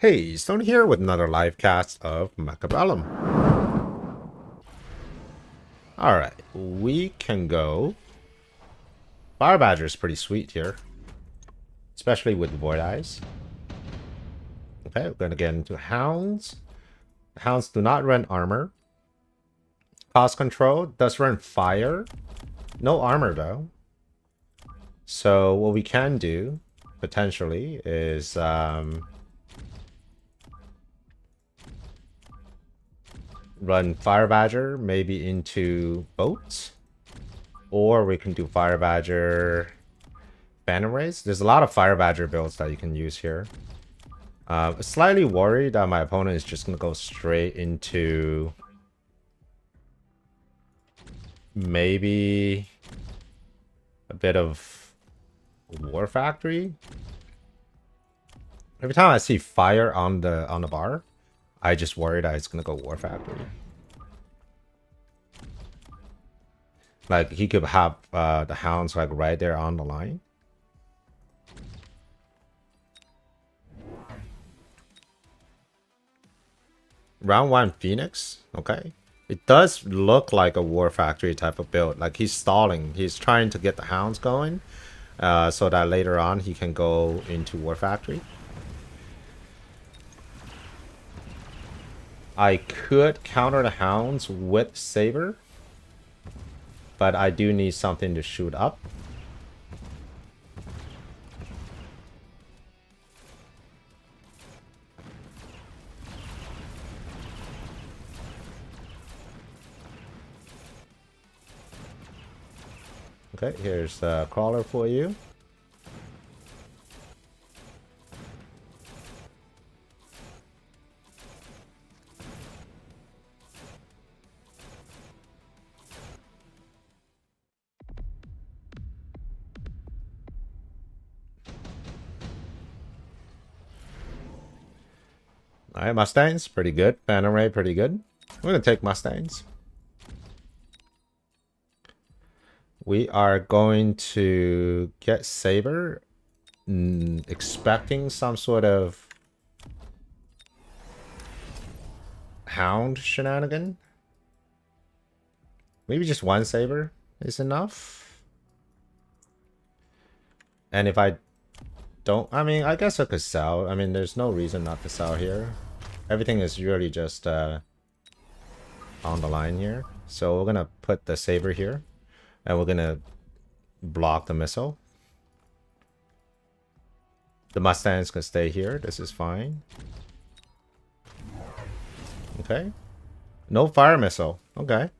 Hey, Stoney here with another live cast of Mechabellum. Alright, we can go. Fire Badger is pretty sweet here, especially with Void Eyes. Okay, we're gonna get into Hounds. Hounds do not run armor. Cost control does run fire. No armor though. So what we can do, potentially, is run Fire Badger maybe into boats, or we can do Fire Badger Phantom Rays. There's a lot of Fire Badger builds that you can use here. Slightly worried that my opponent is just gonna go straight into maybe a bit of War Factory. Every time I see fire on the bar, I just worry that it's gonna go War Factory. Like he could have the hounds like right there on the line. Round 1 Phoenix, okay. It does look like a War Factory type of build. Like he's stalling. He's trying to get the hounds going so that later on he can go into War Factory. I could counter the hounds with Saber, but I do need something to shoot up. Okay, here's the crawler for you. Alright, Mustangs, pretty good. Phantom Ray, pretty good. We're gonna take Mustangs. We are going to get Saber, expecting some sort of hound shenanigan. Maybe just one Saber is enough. And if I don't, I mean, I guess I could sell. I mean, there's no reason not to sell here. Everything is really just on the line here. So we're gonna put the Saber here. And we're gonna block the missile. The Mustangs can stay here. This is fine. Okay. No fire missile. Okay.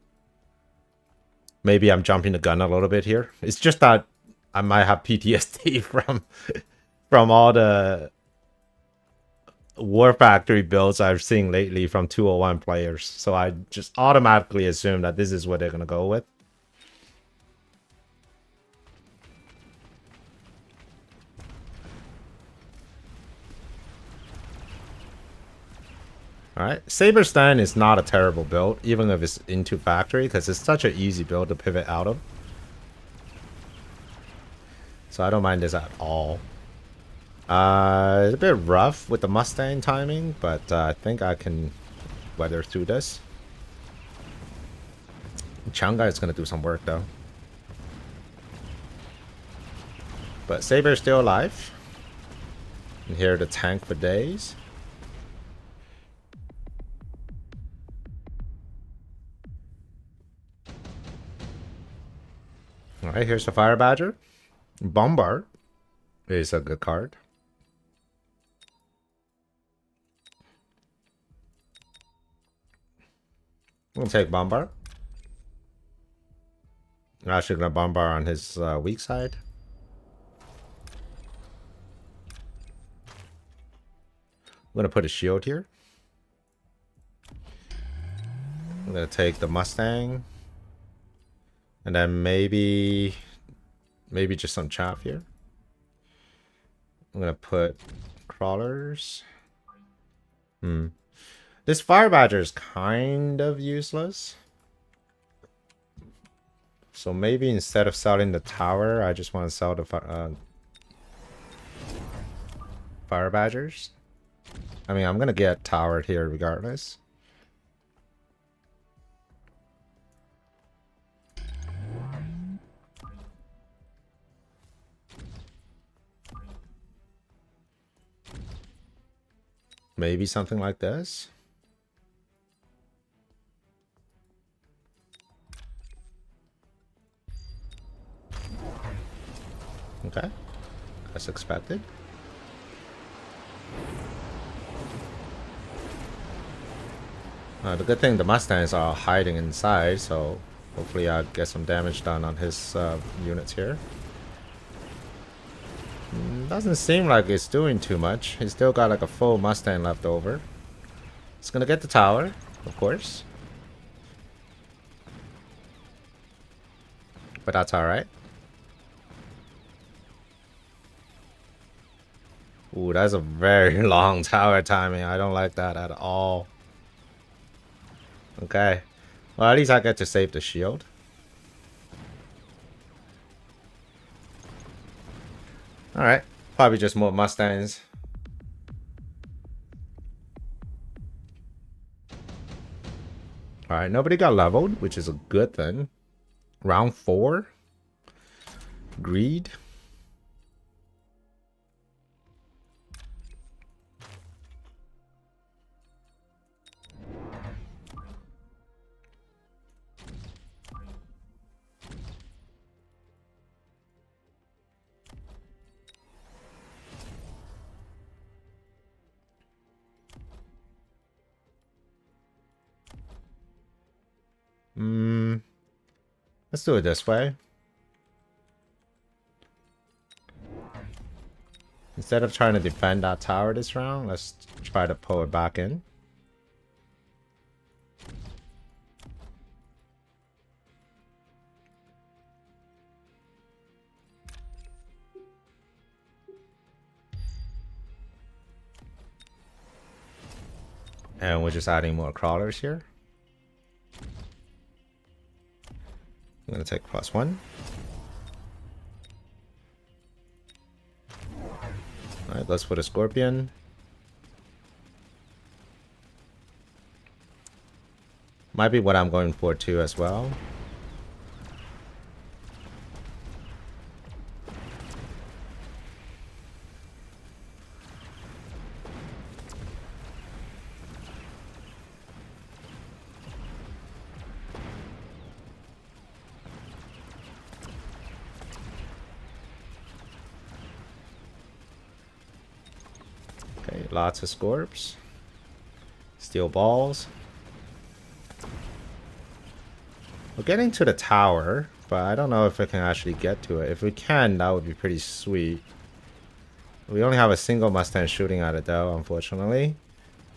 Maybe I'm jumping the gun a little bit here. It's just that I might have PTSD from all the War Factory builds I've seen lately from 201 players. So I just automatically assume that this is what they're gonna go with. Alright, Saber Stand is not a terrible build, even if it's into factory, because it's such an easy build to pivot out of. So I don't mind this at all. It's a bit rough with the Mustang timing, but I think I can weather through this. Changa is going to do some work though. But Saber is still alive. And here to tank for days. Alright, here's the Fire Badger. Bombard is a good card. We'll take Bombard. I'm actually going to Bombard on his weak side. I'm going to put a shield here. I'm going to take the Mustang. And then maybe just some chaff here. I'm gonna put crawlers. This Fire Badger is kind of useless. So maybe instead of selling the tower, I just want to sell the Fire Badgers. I mean, I'm gonna get towered here regardless. Maybe something like this. Okay, as expected. The good thing, the Mustangs are hiding inside, so hopefully I'll get some damage done on his units here. Doesn't seem like it's doing too much. He's still got like a full Mustang left over. It's gonna get the tower, of course. But that's alright. Ooh, that's a very long tower timing. I don't like that at all. Okay. Well, at least I get to save the shield. Alright. Probably just more Mustangs. Alright, nobody got leveled, which is a good thing. Round 4. Greed. Let's do it this way. Instead of trying to defend that tower this round, let's try to pull it back in. And we're just adding more crawlers here. I'm gonna take +1. Alright, let's put a scorpion. Might be what I'm going for too as well. Okay, lots of scorps. Steel balls. We're getting to the tower, but I don't know if we can actually get to it. If we can, that would be pretty sweet. We only have a single Mustang shooting at it though, unfortunately.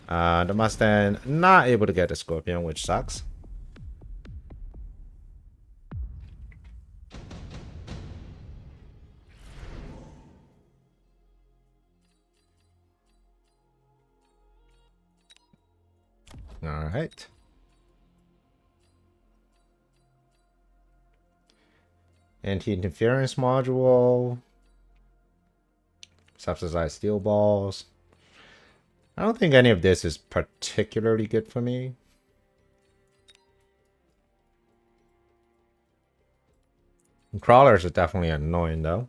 The Mustang not able to get the Scorpion, which sucks. Alright. Anti-interference module. Subsidized steel balls. I don't think any of this is particularly good for me. And crawlers are definitely annoying though.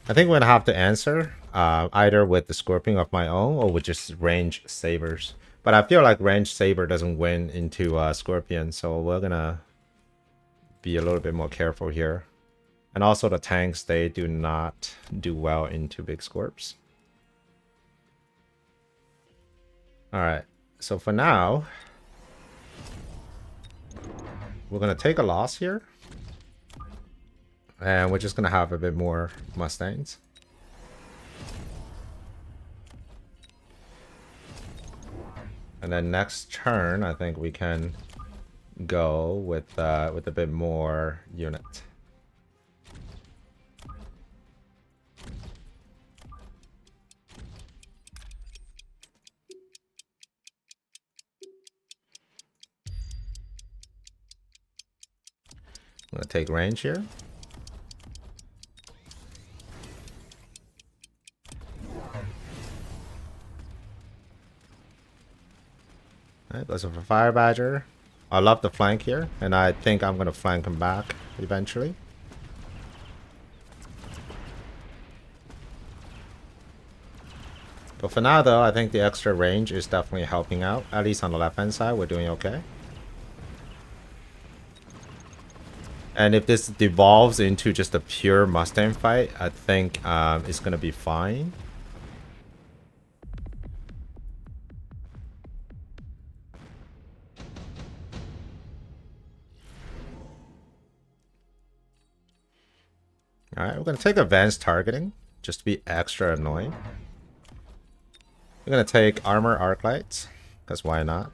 I think we're gonna have to answer either with the Scorpion of my own or with just range sabers. But I feel like range saber doesn't win into Scorpion, so we're gonna be a little bit more careful here. And also the tanks, they do not do well into big scorps. Alright, so for now, we're gonna take a loss here. And we're just gonna have a bit more Mustangs. And then next turn, I think we can go with a bit more unit. I'm gonna take range here. Alright, goes for Fire Badger. I love the flank here, and I think I'm gonna flank him back eventually. But for now though, I think the extra range is definitely helping out. At least on the left hand side, we're doing okay. And if this devolves into just a pure Mustang fight, I think it's gonna be fine. Alright, we're gonna take advanced targeting, just to be extra annoying. We're gonna take armor arc lights, because why not?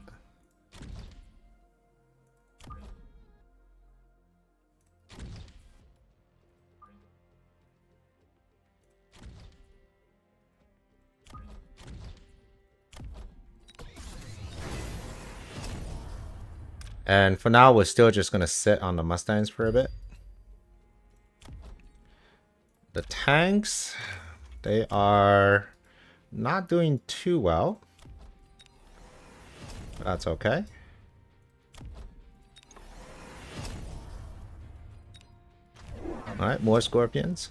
And for now, we're still just gonna sit on the Mustangs for a bit. The tanks, they are not doing too well. That's okay. Alright, more scorpions.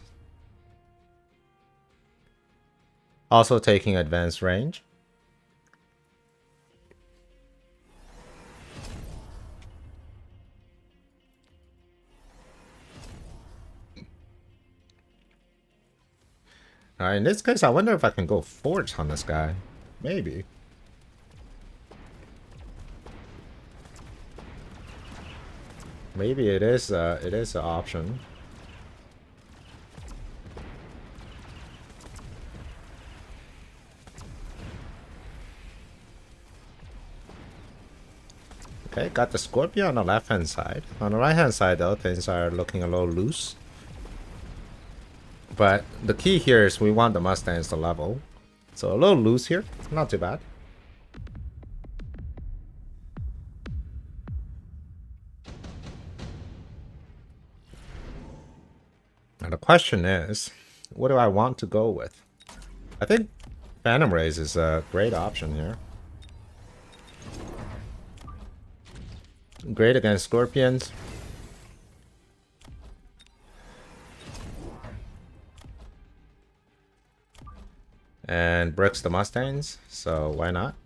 Also taking advanced range. Alright, in this case, I wonder if I can go forge on this guy. Maybe. Maybe it is an option. Okay, got the Scorpion on the left hand side. On the right hand side though, things are looking a little loose. But the key here is we want the Mustangs to level. So a little loose here, not too bad. And the question is, what do I want to go with? I think Phantom Rays is a great option here. Great against Scorpions. And bricks the Mustangs, so why not?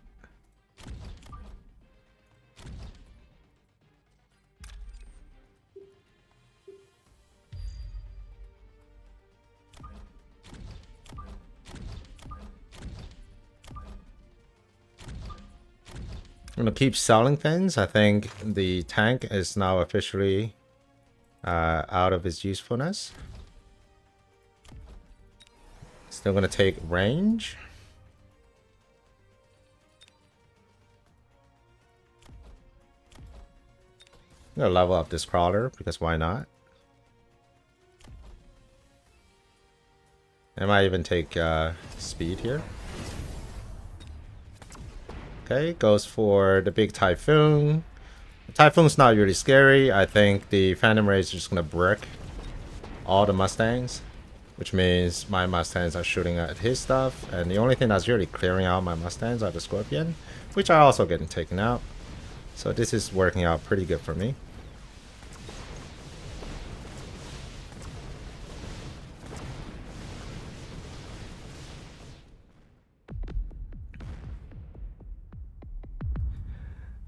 I'm gonna keep selling things. I think the tank is now officially out of its usefulness. Still gonna take range. I'm gonna level up this crawler because why not? I might even take speed here. Okay, goes for the big Typhoon. The Typhoon's not really scary. I think the Phantom Ray is just gonna brick all the Mustangs, which means my Mustangs are shooting at his stuff, and the only thing that's really clearing out my Mustangs are the Scorpion, which are also getting taken out. So this is working out pretty good for me.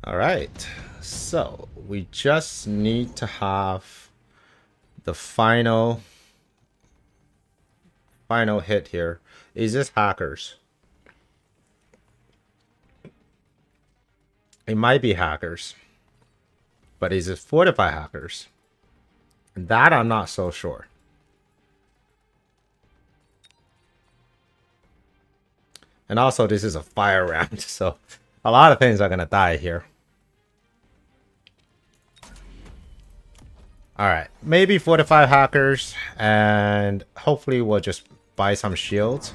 Alright, so we just need to have the final hit here. Is this hackers? It might be hackers. But is it fortify hackers? That I'm not so sure. And also this is a fire round, so a lot of things are gonna die here. Alright, maybe 4 to 5 hackers, and hopefully we'll just buy some shields.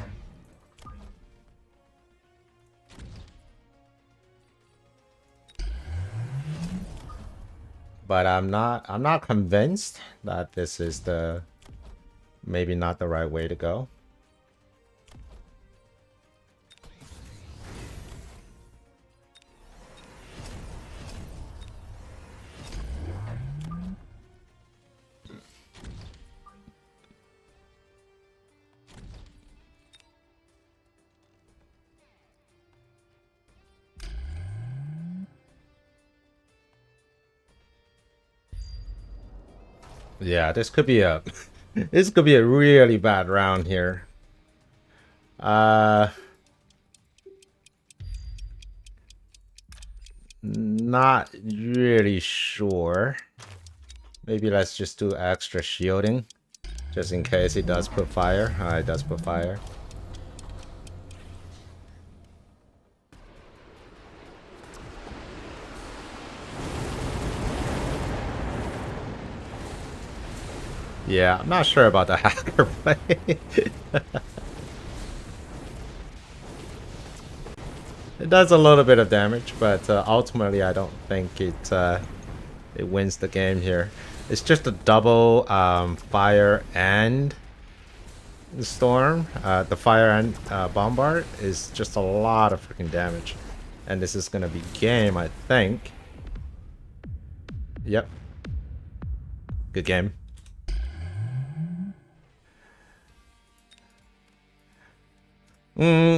But I'm not convinced that this is maybe not the right way to go. Yeah, this could be a this could be a really bad round here. Not really sure. Maybe let's just do extra shielding. Just in case he does put fire. It does put fire. Yeah, I'm not sure about the hacker play. It does a little bit of damage, but ultimately I don't think it wins the game here. It's just a double fire and storm. The fire and bombard is just a lot of freaking damage, and this is gonna be game, I think. Yep, good game.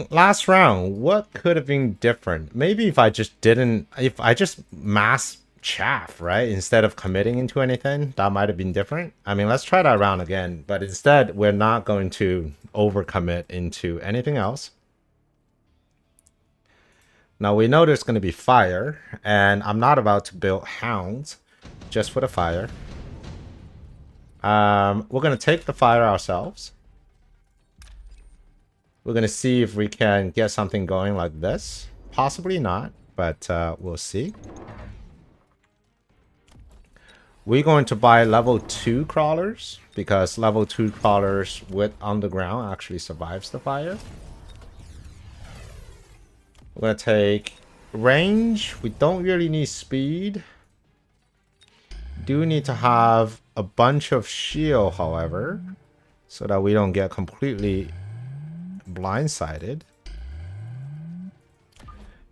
Last round, what could have been different? Maybe if I just mass chaff, right? Instead of committing into anything, that might have been different. I mean, let's try that round again, but instead we're not going to overcommit into anything else. Now we know there's going to be fire, and I'm not about to build hounds just for the fire. We're going to take the fire ourselves. We're going to see if we can get something going like this. Possibly not, but we'll see. We're going to buy level 2 crawlers, because level 2 crawlers with underground actually survives the fire. We're going to take range. We don't really need speed. Do need to have a bunch of shield, however, so that we don't get completely blindsided.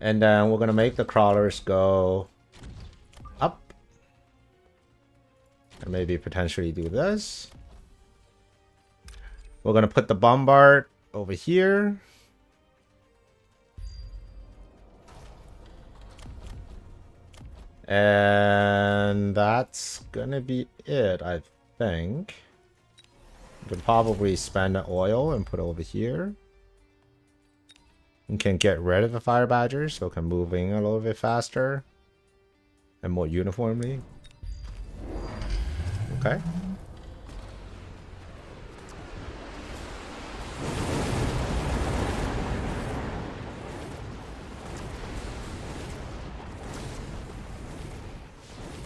And then we're gonna make the crawlers go up, and maybe potentially do this. We're gonna put the bombard over here, and that's gonna be it, I think. We can probably spend the oil and put it over here. We can get rid of the fire badgers, so we can move in a little bit faster and more uniformly. Okay.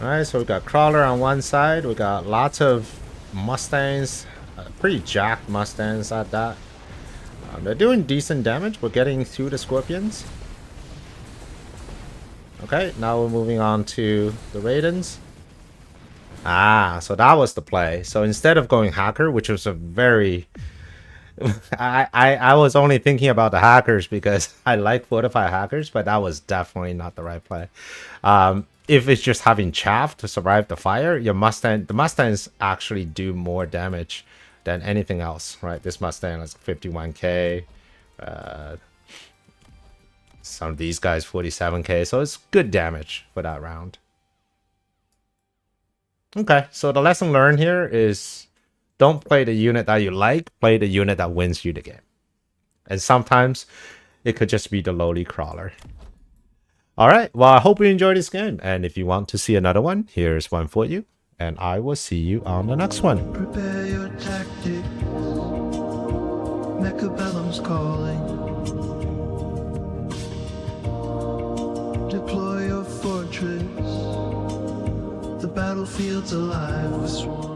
Alright, so we got crawler on one side. We got lots of mustangs, pretty jacked mustangs at that. They're doing decent damage. We're getting through the scorpions. Okay, now we're moving on to the raidens. So that was the play. So instead of going hacker, which was a very... I was only thinking about the hackers because I like fortify hackers, but that was definitely not the right play. If it's just having chaff to survive the fire, the mustangs actually do more damage than anything else, right? This Mustang is 51k. Some of these guys 47k, so it's good damage for that round. Okay, so the lesson learned here is don't play the unit that you like, play the unit that wins you the game. And sometimes it could just be the lowly crawler. Alright, well, I hope you enjoyed this game, and if you want to see another one, here's one for you. And I will see you on the next one. Prepare your tactics. Mechabellum's calling. Deploy your fortress. The battlefield's alive with swarms.